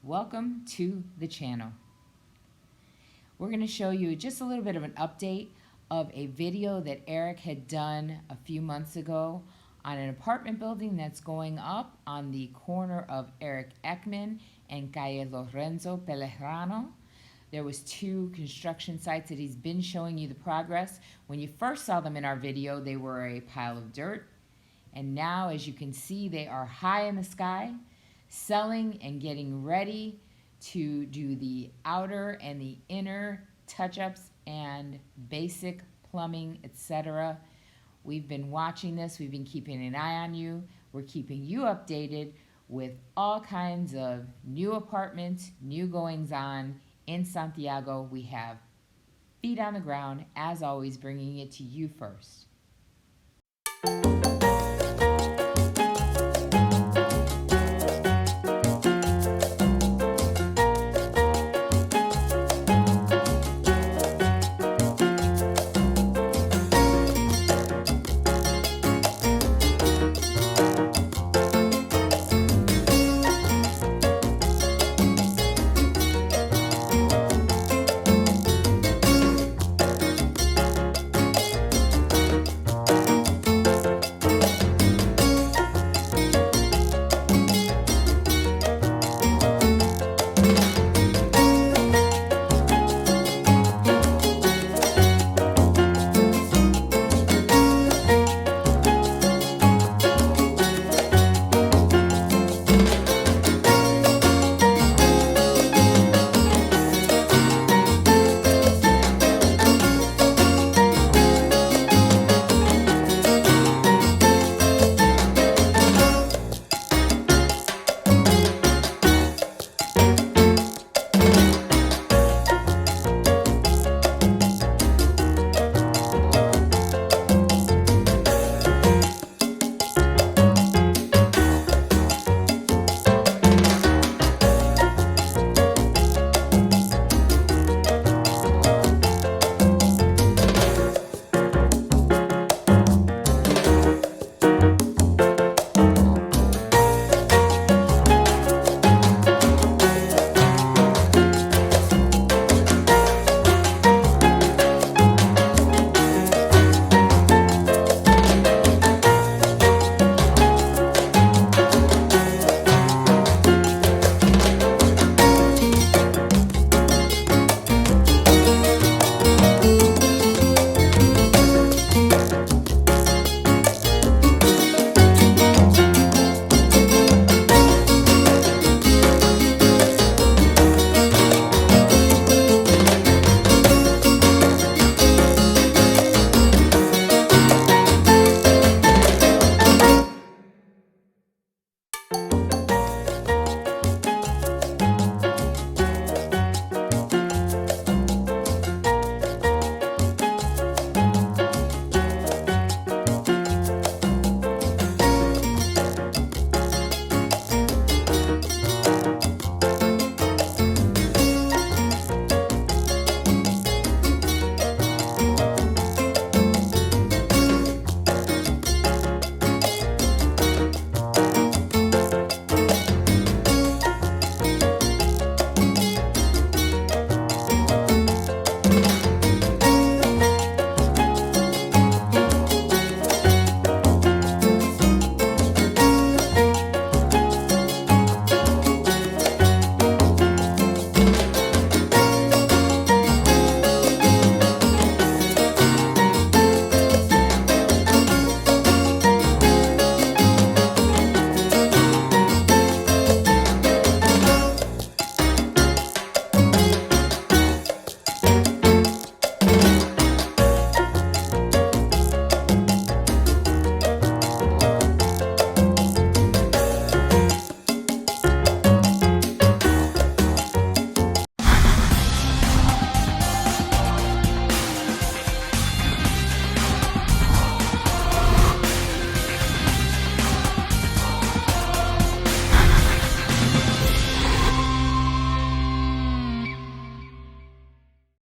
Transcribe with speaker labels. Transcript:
Speaker 1: Welcome to the channel. We're going to show you just a little bit of an update of a video that Eric had done a few months ago on an apartment building that's going up on the corner of Eric Ekman and Calle Lorenzo Pellegrino. There was two construction sites that he's been showing you the progress. When you first saw them in our video, they were a pile of dirt. And now, as you can see, they are high in the sky, selling and getting ready to do the outer and the inner touch-ups and basic plumbing, etc. We've been watching this. We've been keeping an eye on you. We're keeping you updated with all kinds of new apartments, new goings-on in Santiago. We have feet on the ground, as always, bringing it to you first.